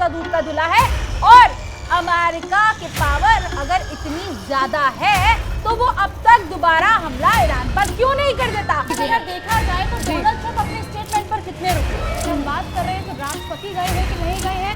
दूध का धुला है। और अमेरिका के पावर अगर इतनी ज्यादा है तो वो अब तक दोबारा हमला ईरान पर क्यों नहीं कर देता? अगर देखा जाए तो डोनाल्ड ट्रंप अपने स्टेटमेंट पर कितने रुके। हम बात कर रहे हैं तो राष्ट्रपति गए हैं कि नहीं गए हैं,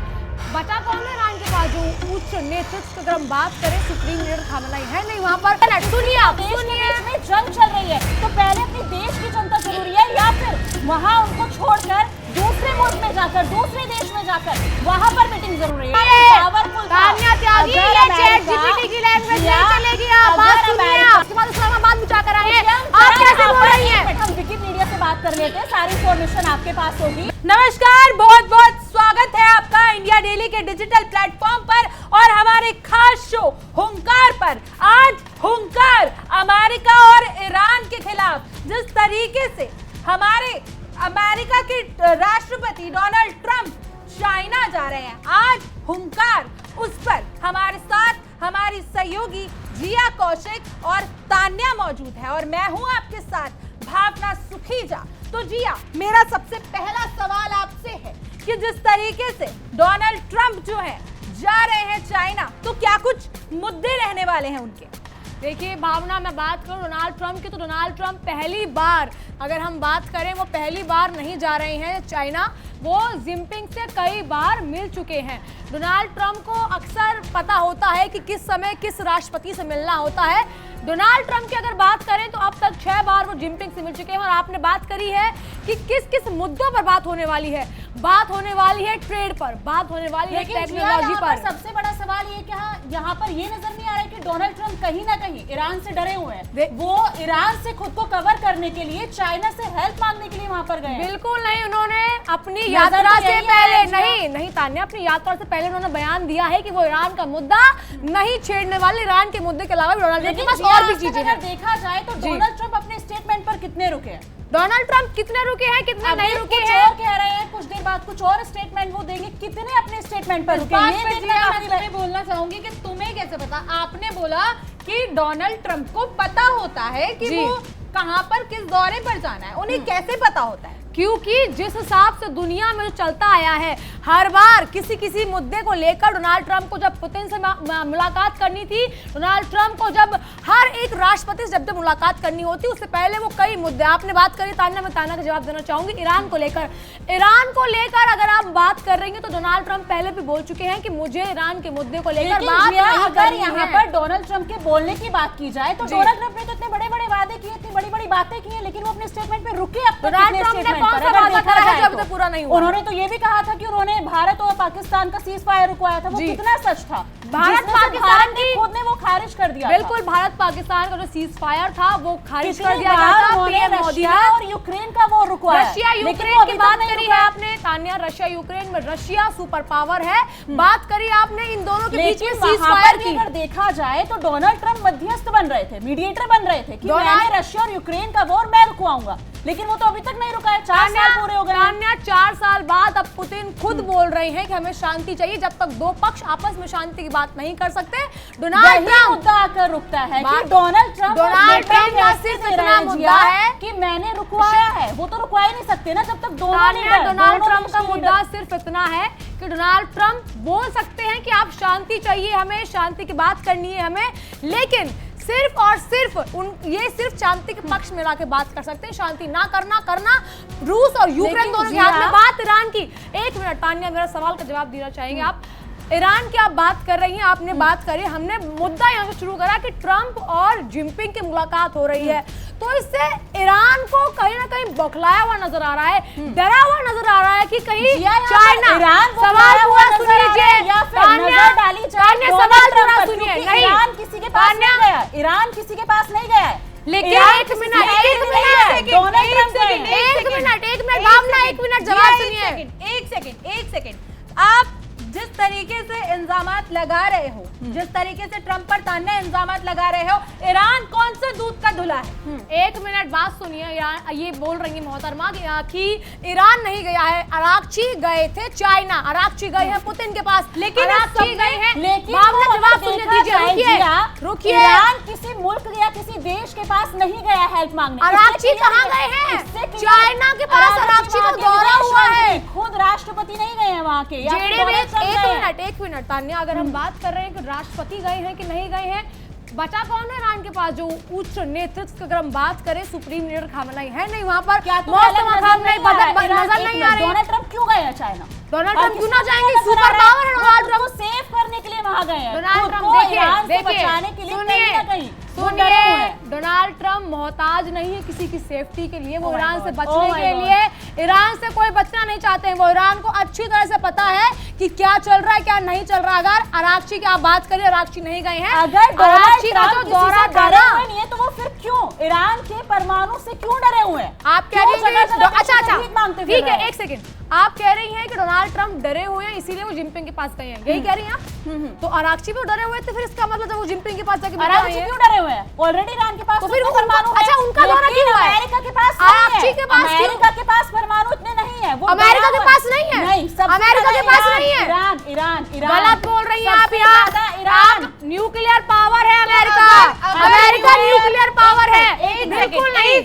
बचा कौन है ईरान के पास जो उच्च नेतृत्व। अगर हम बात करें सुप्रीम लीडर खामेनेई है नहीं वहाँ पर। सुनिए आप, सुनिए जंग चल रही है तो पहले अपने देश की जनता जरूरी है या फिर वहाँ उनको छोड़कर दूसरे मुल्क में जाकर दूसरे देश में जाकर वहाँ पर मीटिंग जरूरी है? पावरफुल तान्या त्यागी, ये चैट जीपीटी की लैंग्वेज नहीं चलेगी। आप बात सुनिए, उसके बाद इस्लामाबाद में जाकर आए हैं, आप कैसे बोल रही हैं? हम विकिमीडिया से बात कर लेते हैं, सारी इन्फॉर्मेशन आपके पास होगी। नमस्कार, बहुत बहुत स्वागत है आपका इंडिया डेली के डिजिटल प्लेटफॉर्म पर और हमारे खास शो हुंकार पर। आज हुंकार अमेरिका और ईरान के खिलाफ जिस तरीके से हमारे अमेरिका के राष्ट्रपति डोनाल्ड ट्रंप चाइना जा रहे हैं, आज हुंकार उस पर हमारे साथ हमारी सहयोगी जिया कौशिक और तान्या मौजूद है और मैं हूं आपके साथ भावना सुखीजा। तो जिया, मेरा सबसे पहला सवाल आपसे है कि जिस तरीके से डोनाल्ड ट्रंप जो है जा रहे हैं चाइना, तो क्या कुछ मुद्दे रहने वाले हैं उनके? देखिए भावना, मैं बात करूं डोनाल्ड ट्रंप की तो डोनाल्ड ट्रंप पहली बार, अगर हम बात करें, वो पहली बार नहीं जा रहे हैं चाइना, वो जिनपिंग से कई बार मिल चुके हैं। डोनाल्ड ट्रंप को अक्सर पता होता है कि किस समय किस राष्ट्रपति से मिलना होता है। डोनाल्ड ट्रंप की अगर बात करें तो अब तक 6 बार वो जिनपिंग से मिल चुके हैं। और आपने बात करी है कि किस किस मुद्दों पर बात होने वाली है। बात होने वाली है ट्रेड पर, बात होने वाली है टेक्नोलॉजी पर। सबसे बड़ा सवाल ये क्या यहाँ पर ये नजर नहीं आ रहा है कि डोनाल्ड ट्रंप कहीं ना कहीं ईरान से डरे हुए हैं। वो ईरान से खुद को कवर करने के लिए चाइना से हेल्प मांगने के लिए वहां पर गए। बिल्कुल नहीं, उन्होंने अपनी यात्रा से पहले नहीं तान्या, अपनी यात्रा से पहले उन्होंने बयान दिया है कि वो ईरान का मुद्दा नहीं छेड़ने वाले। ईरान के मुद्दे के अलावा डोनाल्ड ट्रंप के पास और भी चीजें हैं। देखा जाए तो डोनाल्ड ट्रंप अपने स्टेटमेंट पर कितने रुके हैं? डोनाल्ड ट्रंप कितने रुके हैं, कितने नहीं रुके हैं? और कह रहे हैं कुछ देर बाद कुछ और स्टेटमेंट वो देंगे, कितने अपने स्टेटमेंट पर रुके? मैं बोलना चाहूंगी कि तुम्हें कैसे पता? आपने बोला कि डोनाल्ड ट्रंप को पता होता है कि वो कहां पर किस दौरे पर जाना है, उन्हें कैसे पता होता है? क्योंकि जिस हिसाब से दुनिया में जो चलता आया है, हर बार किसी मुद्दे को लेकर डोनाल्ड ट्रंप को जब पुतिन से मुलाकात करनी थी, डोनाल्ड ट्रंप को जब हर एक राष्ट्रपति से जब मुलाकात करनी होती, उससे पहले वो कई मुद्दे, आपने बात करी तान्या, मैं तान्या का जवाब देना चाहूंगी। ईरान को लेकर अगर आप बात कर रही हैं तो डोनाल्ड ट्रंप पहले भी बोल चुके हैं कि मुझे ईरान के मुद्दे को लेकर बात नहीं करनी है। यहाँ पर डोनाल्ड ट्रंप के बोलने की बात की जाए तो डोनाल्ड ट्रंप ने तो इतने बड़े बड़े वादे किए, इतनी बड़ी बड़ी बातें की हैं, लेकिन वो अपने स्टेटमेंट पे रुके। अब डोनाल्ड ट्रंप ने कौन सा वादा करा है जो अभी तक पूरा नहीं हुआ? उन्होंने तो ये भी कहा था कि उन्होंने भारत और पाकिस्तान का सीज फायर रुकवाया था। वो कितना सच था? भारत पाकिस्तान की खुद ने वो खारिज कर दिया। बिल्कुल, भारत पाकिस्तान का जो सीज फायर था वो खारिज कर दिया गया था। पीएम मोदी ने और यूक्रेन का वो रुकवाया। रशिया यूक्रेन की बात करी है आपने तान्या, रशिया यूक्रेन में, रशिया सुपर पावर है, बात करी आपने इन दोनों के बीच में सीज फायर की। अगर देखा जाए तो डोनाल्ड ट्रंप मध्यस्थ बन रहे थे, मीडिएटर बन रहे थे कि मैंने रशिया और यूक्रेन का वॉर मैं रुकवाऊंगा, लेकिन वो तो अभी तक नहीं रुका है। 4 साल पूरे हो गए। 4 साल बाद अब पुतिन खुद बोल रहे हैं कि हमें शांति चाहिए। जब तक दो पक्ष आपस में शांति की बात नहीं कर सकते, डोनाल्ड ट्रंप मुद्दा आकर रुकता है कि डोनाल्ड ट्रंप का सिर्फ इतना मुद्दा है कि मैंने रुकवाया है। वो तो रुकवा ही नहीं सकते ना जब तक डोनाल्ड ट्रंप का मुद्दा सिर्फ इतना है कि डोनाल्ड ट्रंप बोल सकते हैं कि आप शांति चाहिए, हमें शांति की बात करनी है हमें, लेकिन सिर्फ और सिर्फ ये सिर्फ शांति के पक्ष में लाके बात कर सकते हैं। शांति ना करना रूस और यूक्रेन दोनों के हाथ में। बात ईरान की, 1 मिनट तान्या, मेरा सवाल का जवाब देना चाहेंगे आप? ईरान की आप बात कर रही हैं, आपने बात करी, हमने मुद्दा यहाँ से शुरू करा कि ट्रंप और जिनपिंग की मुलाकात हो रही है, तो इससे ईरान को कहीं ना कहीं बौखलाया हुआ नजर आ रहा है, डरा हुआ नजर आ रहा है कि कहीं चाइना। सवाल पूरा सुन लीजिए, सवाल पूरा सुनिए। नहीं, ईरान किसी के पास नहीं गया, ईरान किसी के पास नहीं गया है। लेकिन एक मिनट भावना, 1 मिनट जवाब सुनिए। एक सेकंड। आप जिस तरीके से इल्जामात लगा रहे हो, जिस तरीके से ट्रंप पर तान्या इल्जामात लगा रहे हो, ईरान कौन सा दूध का धुला है? एक मिनट बात सुनिए। ईरान ये बोल रही है मोहतरमा कि ईरान नहीं गया है, अरागची गए थे चाइना, अरागची गए हैं पुतिन के पास, लेकिन अरागची गए हैं। लेकिन जवाब सुनने दीजिए, रुकिए। ईरान किसी मुल्क या किसी देश के पास नहीं गया हेल्प मांगने। अरागची कहाँ गए हैं? चाइना के पास अरागची का दौरा हुआ है। खुद राष्ट्रपति नहीं गए हैं वहाँ के। एक मिनट तान्या, अगर हम बात कर रहे हैं कि राष्ट्रपति गए हैं कि नहीं गए हैं, बचा कौन है ईरान के पास जो उच्च नेतृत्व की अगर हम बात करें, सुप्रीम लीडर खामनेई है नहीं वहाँ पर। क्या नजर नहीं आ रही? डोनाल्ड ट्रंप क्यों गए चाइना? डोनाल्ड ट्रंप क्यों ना जाएंगे? सुपर पावर है डोनाल्ड ट्रंप, सेव करने के लिए वहाँ गए हैं। डोनाल्ड ट्रंप बचाने के लिए कहीं ना कहीं सुनिए, डोनाल्ड ट्रंप मोहताज नहीं है किसी की सेफ्टी के लिए। वो ईरान से बचने के लिए, ईरान से कोई बचना नहीं चाहते हैं। वो ईरान को अच्छी तरह से पता है कि क्या चल रहा है क्या नहीं चल रहा। अगर अरागची की आप बात करिए, अरागची नहीं गए हैं। अगर अरागची का तो दौरा डरे हुए नहीं है तो वो फिर क्यों ईरान के परमाणु से क्यों डरे हुए हैं? आप कह रही हैं अच्छा ठीक है, एक सेकंड, आप कह रही हैं कि डोनाल्ड ट्रंप डरे हुए हैं इसीलिए वो जिनपिंग के पास गए हैं, यही कह रही हैं आप? तो अरागची भी डरे हुए थे, फिर इसका मतलब जब वो जिनपिंग के पास जाके अरागची क्यों डरे हुए हैं? ऑलरेडी ईरान के पास तो फिर परमाणु, अच्छा उनका दौरा क्यों हुआ है? अमेरिका के पास, अरागची के पास, अमेरिका के पास परमाणु इतने नहीं है। वो अमेरिका के पास नहीं है, नहीं, अमेरिका के पास नहीं है। ईरान ईरान ईरान गलत बोल रही हैं आप। ईरान न्यूक्लियर पावर है, अमेरिका न्यूक्लियर पावर है। बिल्कुल नहीं।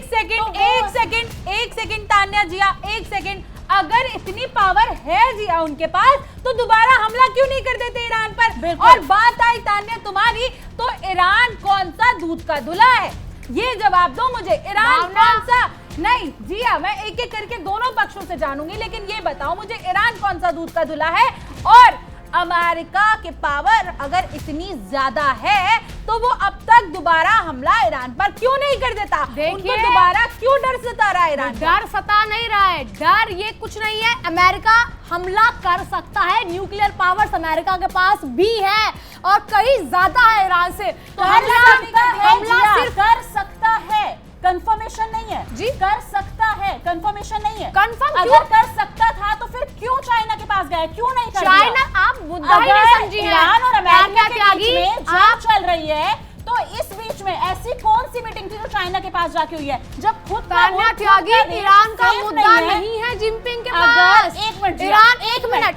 एक सेकंड तान्या जिया, एक सेकंड। अगर इतनी पावर है जिया उनके पास तो दोबारा हमला क्यों नहीं कर देते ईरान पर? और बात आई तान्या तुम्हारी, तो ईरान कौन सा दूध का धुला है? ये जवाब दो मुझे। ईरान कौन सा? नहीं जिया, मैं एक एक करके दोनों पक्षों से जानूंगी, लेकिन ये बताओ मुझे ईरान कौन सा दूध का धुला है? और अमेरिका के पावर अगर इतनी ज्यादा है तो वो अब तक दोबारा हमला ईरान पर क्यों नहीं कर देता? उनको दोबारा क्यों डर सता रहा है ईरान? डर सता नहीं रहा है, डर ये कुछ नहीं है। अमेरिका हमला कर सकता है, न्यूक्लियर पावर्स अमेरिका के पास भी है और कहीं ज्यादा है ईरान से। तो हमला सिर्फ कर सकता है, कंफर्मेशन नहीं है जी। कर सकता है, कंफर्मेशन नहीं है। कंफर्म अगर कर सकता था तो फिर क्यों चाइना के पास गए? क्यों नहीं कर दिया? चाइना, आप मुद्दा ही नहीं समझी है। ईरान और अमेरिका के बीच में जंग चल रही है, तो इस बीच में ऐसी कौन सी मीटिंग थी जो चाइना के पास जाके हुई है? जब खुद तान्या त्यागी, ईरान का मुद्दा नहीं है जिनपिंग के पास। एक मिनट ईरान, एक मिनट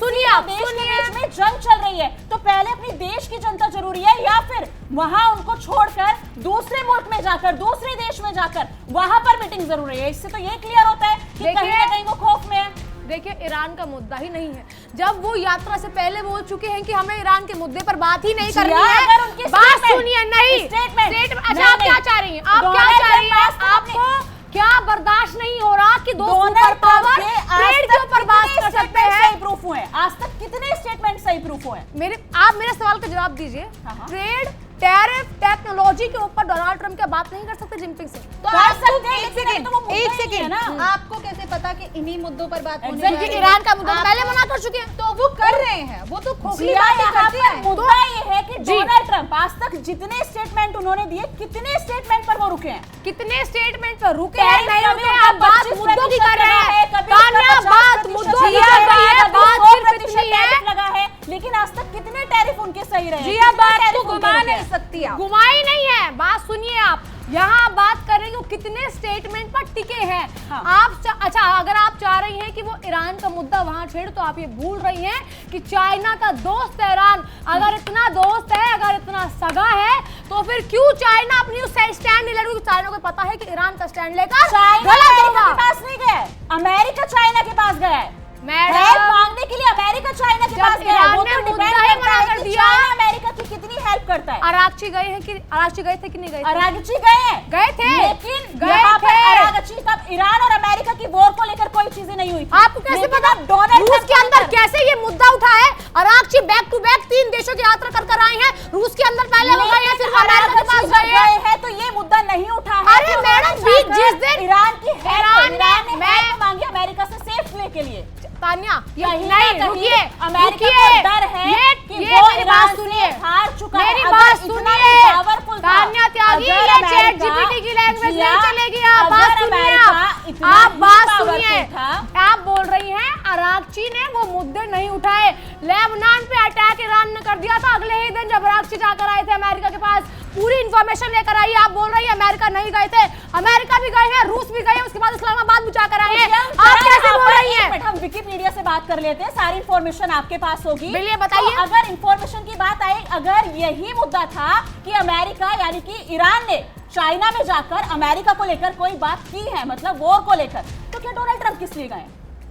सुनिए, आप सुनिए। में जंग चल रही है तो पहले अपनी देश की जनता जरूरी है या फिर वहां उनको छोड़कर दूसरे मुल्क में जाकर, दूसरे देश में जाकर वहां पर मीटिंग जरूरी है? इससे तो ये क्लियर होता है कि कहीं ना कहीं वो खौफ में है। देखिए, ईरान का मुद्दा ही नहीं है। जब वो यात्रा से पहले बोल चुके हैं कि हमें ईरान के मुद्दे पर बात ही नहीं करनी है। बात सुनिए, नहीं स्टेटमेंट। अच्छा, आप क्या चाह रही हैं? आप क्या चाह रही हैं? आपको क्या बर्दाश्त नहीं हो रहा कि दो सुपर पावर ट्रेड के ऊपर बात कर सकते हैं? सही प्रूफ हुए आज तक कितने स्टेटमेंट सही प्रूफ हुए? आप मेरे सवाल का जवाब दीजिए। ट्रेड, टैरिफ, टेक्नोलॉजी के ऊपर डोनाल्ड ट्रंप क्या बात नहीं कर सकते जिनपिंग से? तो कर सकते हैं, एक सेकंड ना, आपको कैसे पता कि इन्हीं मुद्दों पर बात होने वाली है? ईरान का मुद्दा पहले मना कर चुके हैं, तो वो कर रहे हैं, वो तो खोखली बातें करते हैं। मुद्दा ये है कि डोनाल्ड ट्रंप आज तक जितने स्टेटमेंट उन्होंने दिए, कितने स्टेटमेंट पर वो रुके हैं? कितने स्टेटमेंट पर रुके हैं? नहीं रुके। आप बात मुद्दों की कर रहे हैं, बात मुद्दों की कर रही है, बात सिर्फ इतनी है लगा है, लेकिन आज तक कितने टैरिफ उनके सही रहे? जी, आप बात को घुमा नहीं सकती, घुमाई नहीं है। बात सुनिए, आप यहाँ बात कर रहे हैं कि कितने स्टेटमेंट पर टिके हैं। अच्छा, अगर आप चाह रही हैं कि वो ईरान का मुद्दा वहां छेड़, तो आप ये भूल रही हैं कि चाइना का दोस्त है ईरान। अगर इतना दोस्त है, अगर इतना सगा है, तो फिर क्यों चाइना अपनी स्टैंड नहीं ले रही? चाइना को पता है कि ईरान का स्टैंड लेकर गलत होगा। के पास नहीं गया, अमेरिका चाइना के पास गया है। हेल्प मांगने के लिए अमेरिका चाइना के पास गया है। वो तो डिपेंड करता है कि चाइना अमेरिका की कितनी हेल्प करता है। अरागची गए हैं कि अरागची गए थे कि नहीं गए? अरागची गए हैं, गए थे, लेकिन यहाँ पर अरागची तब ईरान और अमेरिका की वॉर को लेकर कोई चीजें नहीं हुई। आपको कैसे पता? रूस के अंदर कैसे ये मुद्दा उठा है? अरागची बैक टू बैक 3 देशों की यात्रा कर आए हैं। रूस के अंदर पहले हो गए हैं, फिर अमेरिका के पास गए हैं, तो ये मुद्दा नहीं उठा है। अरे मैडम, जिस दिन ईरान की हेल्प मांगी अमेरिका से सेफ वे के लिए, तान्या, नहीं रुकिए, अमेरिका को डर है। ये कि ये वो मेरी ईरान बात से सुनिए, हार चुका है। मेरी अगर बात इतना सुनिए, पावरफुल था, तान्या त्यागी, अगर ये अमेरिका- ChatGPT की लैंग्वेज जिया, नहीं चलेगी। आप बात अगर सुनिए, अमेरिका इतना आप ही बात पावरफुल सुनिए, था, आप बोल रही हैं अरागची ने वो मुद्दे नहीं उठाए। लेबनान पे अटैक ईरान ने कर दिया था, अगले ही दिन जब अरागची जाकर आए थे अमेरिका के पास, पूरी इंफॉर्मेशन लेकर आई। आप बोल रही है अमेरिका नहीं गए थे, अमेरिका भी गए हैं, रूस भी गए हैं, उसके बाद इस्लामाबाद भी जाकर आए हैं। आप कैसे बोल रही हैं? हम विकिपीडिया से बात कर लेते हैं, सारी इंफॉर्मेशन आपके पास होगी। बिल्कुल, बताइए। तो अगर इंफॉर्मेशन की बात आई, अगर यही मुद्दा था कि अमेरिका यानी कि ईरान ने चाइना में जाकर अमेरिका को लेकर कोई बात की है, मतलब वॉर को लेकर, तो क्या डोनाल्ड ट्रंप किस लिए गए?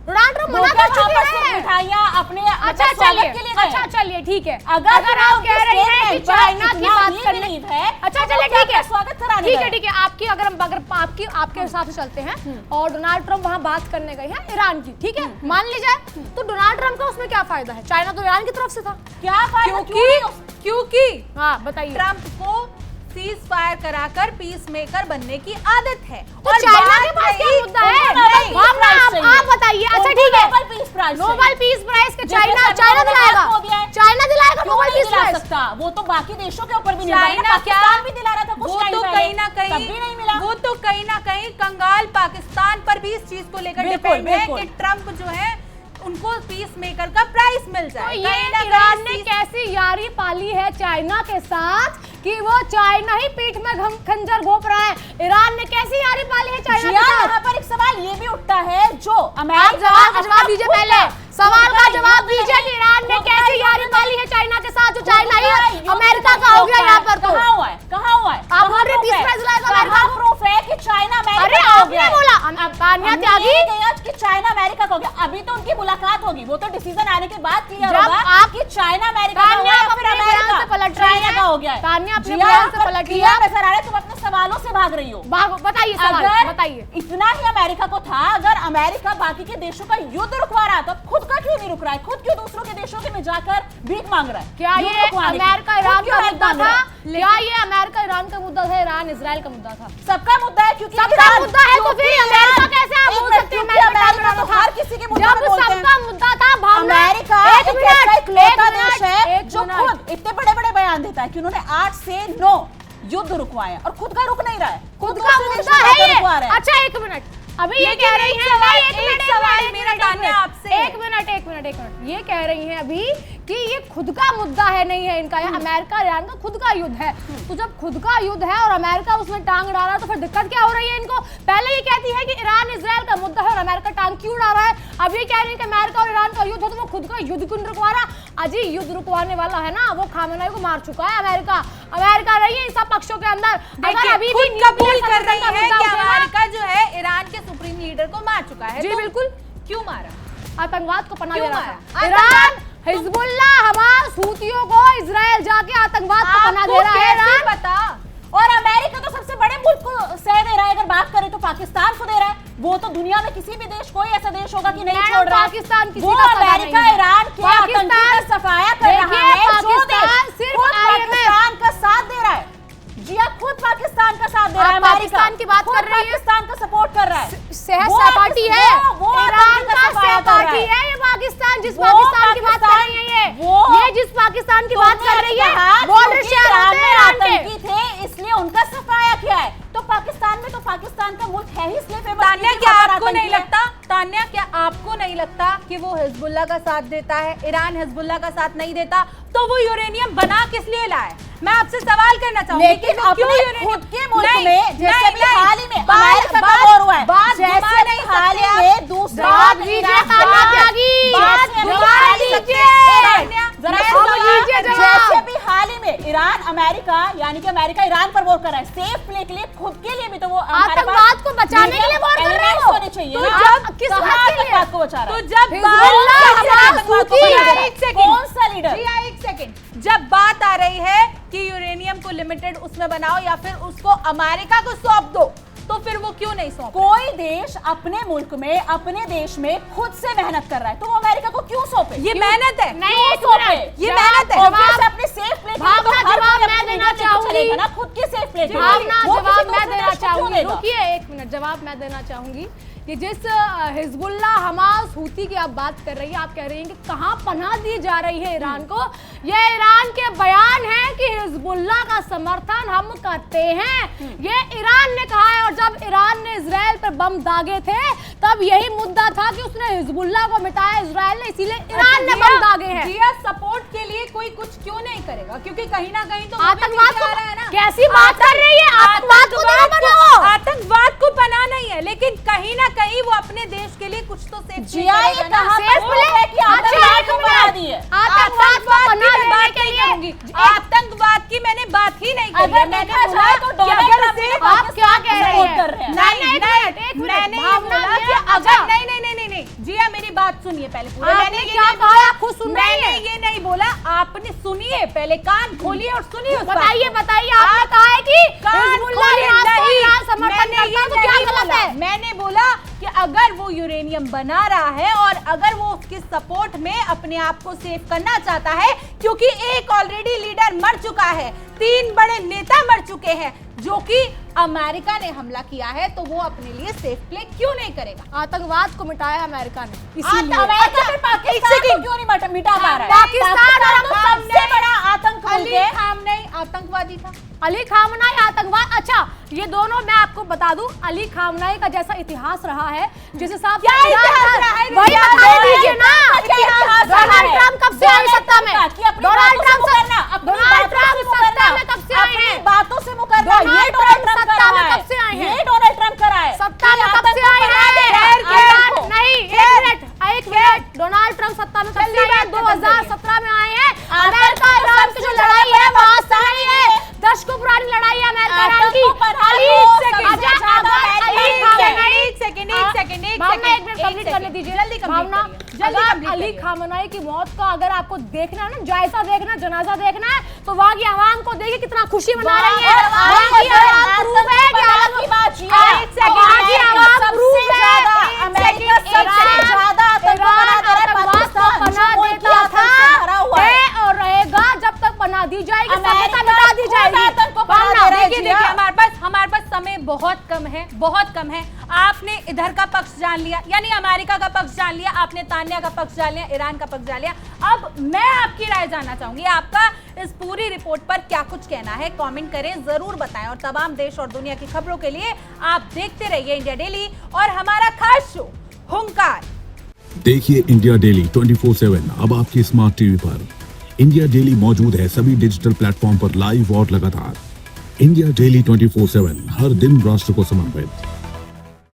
डोनाल्ड ट्रंप मना कर चुके हैं। मिठाइयां अपने अच्छा स्वागत चलिए, के लिए गए। अच्छा चलिए, ठीक है। अगर आप कह रही हैं कि चाइना की बात करने है, अच्छा तो चलिए, क्या ठीक है, स्वागत कराने ठीक है, गए? ठीक है। आपकी अगर आपके हिसाब से चलते हैं और डोनाल्ड ट्रंप वहां बात करने गए हैं ईरान की, ठीक है, मान ली जाए, तो डोनाल्ड ट्रंप का उसमें क्या फायदा है? चाइना तो ईरान की तरफ से था। क्या फायदा? क्योंकि हाँ बताइए। ट्रंप को सीज फायर कराकर पीस मेकर बनने की आदत है। तो चाइना के पास क्या मुद्दा है? आप बताइए। अच्छा ठीक है, Nobel peace prize Nobel peace prize के जैसे चाइना सरकार ने दिलाएगा, खो दिया है। चाइना दिलाएगा क्यों नोबेल नहीं पीस दिला प्राइज। सकता? वो तो बाकी देशों के ऊपर भी निर्भर है। चाइना क्या पाकिस्तान भी दिला रहा था कुछ वो टाइम तो पहले, कहीं ना तब भी नहीं मिला। कहीं वो तो कहीं ना कहीं कंगाल पाकिस्तान पर भी इस चीज को लेकर बिल्कुल, डिपेंड है बिल्कुल। कि ट्रंप जो है उनको पीस मेकर का प्राइस मिल जाए। तो कहीं ना ये ईरान ने कहीं कैसी यारी पाली है चाइना के साथ कि वो चाइना ही पीठ में खंजर घोंप रहा है। ईरान ने कैसी यारी पाली है चाइना के साथ? यहाँ पर एक सवाल ये भी उठता है जो आप अमेरिका सवाल का जवाब दीजिए, पहले सवाल का जवाब दीजिए कि ईरान ने कैसी यारी पाली है चाइना के साथ जो चाइना ही अमेरिका का हो गया यहाँ पर। तो कहाँ हुआ है? कहाँ हुआ है? आप बोल रहे हैं 30 प्राइस लाएगा अमेरिका? प्रूफ है कि चाइना अरे अमेरिका का हो आपने गया है। बोला तान्या त्यागी, कि चाइना अमेरिका का हो गया। अभी तो उनकी मुलाकात होगी, वो तो डिसीजन आने के बाद क्लियर जब होगा आप- कि चाइना अमेरिका का तान्या हुआ है आप या फिर अपने बयान से अमेरिका पलट रही चाइना हैं। का हो गया है। तान्या अपने जिया, बयान से पर पलट रही क्लियर हैं। नजर आ रहा है, तुम अपने सवालों से भाग रही हो। बताइए सवाल, अगर बताइए। इतना ही अमेरिका को था, अगर अमेरिका बाकी के देशों का युद्ध रुकवा रहा तो खुद का क्यों नहीं रुक रहा है? खुद क्यों दूसरों के देशों के में जाकर भीख मांग रहा है? क्या युद्ध ये रुकवाने की? अमेरिका खुद ईरान क्यों का हेल्प मुद्दा मांग रहा था? है? क्या ये अमेरिका ईरान का मुद्दा था, ईरान इजराइल का मुद्दा था? सबका मुद्दा है, क्योंकि सबका ईरान- मुद्दा है तो फिर क्योंकि अमेरिका ईरान- कैसे आप एक बोल मिनट, सकते हैं क्योंकि अमेरिका अमेरिका तो हर किसी के मुद्दे जब में बोलते हैं। सबका मुद्दा था भावना। अमेरिका एक एक मिनट, ऐसा इकलौता एक देश मिनट, है एक जो मिनट। खुद इतने बड़े बड़े बयान देता है कि उन्होंने 8 से 9 युद्ध रुकवाए और खुद का रुक नहीं रहा है। खुद दूसरे का देशों मुद्दा का है रुकवा रहा ये। है। अच्छा एक मिनट, अभी ये लेकिन कह रही एक हैं सवाल- नहीं, एक सवाल मेरा तान्या आपसे है। एक मिनट, ये कह रही हैं अभी कि ये खुद का मुद्दा है, नहीं है इनका, ये अमेरिका ईरान का खुद का युद्ध है। तो जब खुद का युद्ध है और अमेरिका उसमें टांग डाला तो फिर दिक्कत क्या हो रही है इनको? पहले ये कहती है कि ईरान इजराइल का मुद्दा है और अमेरिका टांग क्यों उड़ा रहा है, अब ये कह रही है कि अमेरिका और ईरान का युद्ध है तो वो खुद का युद्ध क्यों रुकवा रहा? अजी युद्ध रुकवाने वाला है ना, वो खामेनेई को मार चुका है अमेरिका रही है इन सब पक्षों के अंदर। अगर अभी भी खुद कबूल कर रही का है मुद्दा कि उठेगा- अमेरिका जो है ईरान के सुप्रीम लीडर को मार चुका है। जी तो बिल्कुल, क्यों मारा? आतंकवाद को पनाह दे क्यों रहा मारा? था ईरान, हिजबुल्लाह, हमास, हूतियों को इजराइल जाके आतंकवाद को पनाह दे रहा है कैसे ईरान। पता? और अमेरिका तो सबसे बड़े मुल्क को सह दे रहा है। अगर बात करें तो पाकिस्तान को दे रहा है। वो तो दुनिया में किसी भी देश, कोई ऐसा देश होगा कि नहीं मैडम, छोड़ रहा है। पाकिस्तान किसी वो का सगा अमेरिका नहीं है। ईरान के आतंकी पाकिस्तान- का सफाया कर रहा देखिए, है। जो पाकिस्तान देश सिर्फ खुद IMF पाकिस्तान का साथ दे रहा है, जी हाँ, खुद पाकिस्तान का साथ दे रहा है। आप अमेरिका पाकिस्तान की बात खुद कर रही हैं? पाकिस्तान का सपोर्ट कर रहा है। सहज वो सहपाठी है, वो ईरान आतंकी का सफाया कर रहा सहपाठी है ये पाकिस्तान, जिस वो पाकिस्तान की बात कर रही है ये जिस पाकिस्तान की बात कर रही है, बॉर्डर शेयर होते हैं ईरान के। आतंकी थे इसलिए उनका सफाया किया है। तो पाकिस्तान में तो पाकिस्तान का मुल्क है ही, इसलिए फेमस तान्या, है कि क्या वहाँ पर आपको नहीं आतंकी है। लगता? तान्या, क्या आपको नहीं लगता कि वो हिजबुल्लाह का साथ देता है? ईरान हिजबुल्लाह का साथ नहीं देता तो वो यूरेनियम बना किस लिए लाए? मैं आपसे सवाल करना चाहूंगी लेकिन कि वो क्यों अपने यूरेनियम- खुद के मुल्क नहीं, में जैसे नहीं, भी नहीं, हाल ही में बात- अमेरिका का बात- वॉर हुआ है, बात जैसे घुमा नहीं भी हाल ही सकते में आप। दूसरा जवाब दीजिए तान्या त्यागी, जवाब दीजिए। जरा मैं सुनो, लीजिए जवाब। जैसे भी हाल ही में ईरान अमेरिका यानी कि अमेरिका ईरान पर वॉर कर रहा है, सेफ प्ले के लिए, खुद के लिए भी, तो वो हमारे पास आतंकवाद को बचाने के लिए वॉर कर रहे elements हो। होने चाहिए तो ना। जब किस कहाँ बात के लिए? आतंकवाद को बचा रहा तो है? जब हिजबुल्लाह, हमास, हूती, एक सेकंड, कौन सा लीडर? जी हाँ, एक सेकंड। जब बात आ रही है कि यूरेनियम को लिमिटेड उसमें बनाओ या फिर उसको अमेरिका को सौंप दो, तो फिर वो क्यों नहीं सौंप? कोई देश अपने मुल्क में, अपने देश में खुद से मेहनत कर रहा है, तो वो अमेरिका को क्यों सौंपे? ये मेहनत है। नहीं, एक सौंपे? मिनट, ये मेहनत है। Obvious अपने सेफ प्ले भावना, जवाब मैं देना चाहूंगी। ना, खुद के सेफ प्ले भावना, जवाब मैं देना चाहूंगी। रुकिए एक मिनट, जवाब मैं देना चाहूंगी। कि जिस हिजबुल्लाह हमास हूती की आप बात कर रही है, आप कह रही हैं कि कहां पनाह दी जा रही है ईरान को, ये ईरान के बयान है कि हिजबुल्लाह का समर्थन हम करते हैं, ये ईरान ने कहा है। और जब ईरान ने इजराइल पर बम दागे थे तब यही मुद्दा था कि उसने हिजबुल्लाह को मिटाया इजराइल ने, इसीलिए ईरान ने बम दागे हैं। जिया सपोर्ट के लिए कोई कुछ क्यों नहीं करेगा, क्योंकि कहीं ना कहीं तो आतंकवाद को रहा है ना। कैसी बात कर रही है, आतंकवाद को तो बनाओ। आतंकवाद को बना नहीं है, लेकिन कहीं ना कहीं वो अपने देश के लिए कुछ तो सेफ जिया ये कहां पर प्रूफ है कि आतंकवाद को बना दिए? आतंकवाद को बना देने के लिए आतंकवाद की मैंने बात ही नहीं अगर देखा जाए तो डोनाल्ड ट्रंप ने आप क्या कह रहे हैं? नहीं जिया मेरी बात सुनिए पहले पूरा। मैंने क्या कहा, आप खुद सुन रही मैंने हैं? ये नहीं बोला, आपने सुनिए पहले, कान खोलिए और सुनिए उस बात को। बताइए बताइए, आपने कहा है कि हिजबुल्लाह ईरान समर्थन करता है, तो क्या गलत है? मैंने बोला कि अगर वो यूरेनियम बना रहा है और अगर वो उसके सपोर्ट में अपने आप को सेव करना चाहता है, क्योंकि एक ऑलरेडी लीडर मर चुका है, 3 बड़े नेता मर चुके हैं, जो कि अमेरिका ने हमला किया है, तो वो अपने लिए सेफ प्ले क्यों नहीं करेगा? आतंकवाद को मिटाया अमेरिका ने, अमेरिका फिर पाकिस्तान को क्यों नहीं मिटा पा रहा है? पाकिस्तान तो सबसे बड़ा आतंकवादी है। खामनेई आतंकवादी था। अली खामनाई आतंकवाद। अच्छा, ये दोनों मैं आपको बता दूं, अली खामनाई का जैसा इतिहास रहा है, जिस हिसाब से वही बता दीजिए ना। डोनाल्ड ट्रंप कब से आए सत्ता में? डोनाल्ड ट्रंप सत्ता में कब से आए हैं? बातों से मुकरना, ये डोनाल्ड ट्रंप सत्ता में कब से आए हैं? ये डोनाल्ड ट्रंप करा है। सत्ता में कब से आए हैं? नहीं, एक मिनट, डोनाल्ड ट्रंप सत्ता में कब से आए हैं? 2017 में आए हैं। अमेरिका ईरान की जो लड़ाई है वो आज से नहीं है, दशकों पुरानी लड़ाई है अमेरिका ईरान की। अली खामनाई की मौत का अगर आपको देखना है ना, जायजा देखना, जनाजा देखना है, तो वहाँ की आवाम को देखिए कितना खुशी मना रही है। वहाँ की आवाम प्रूफ है कि और रहेगा जब तक बना दी जाएगी, मिटा दी जाएगी। देखिए हमारे पास समय बहुत कम है। आपने इधर का पक्ष जान लिया, यानी अमेरिका का पक्ष जान लिया, आपने तान्या का पक्ष जान लिया, ईरान का पक्ष जान लिया। अब मैं आपकी राय जानना चाहूंगी, आपका इस पूरी रिपोर्ट पर क्या कुछ कहना है? कमेंट करें, जरूर बताएं। और तमाम देश और दुनिया की खबरों के लिए आप देखते रहिए इंडिया डेली और हमारा खास शो हुंकार। देखिए इंडिया डेली 24/7 अब आपकी स्मार्ट टीवी पर। इंडिया डेली मौजूद है सभी डिजिटल प्लेटफॉर्म पर लाइव और लगातार। इंडिया डेली 24/7 हर दिन राष्ट्र को समर्पित।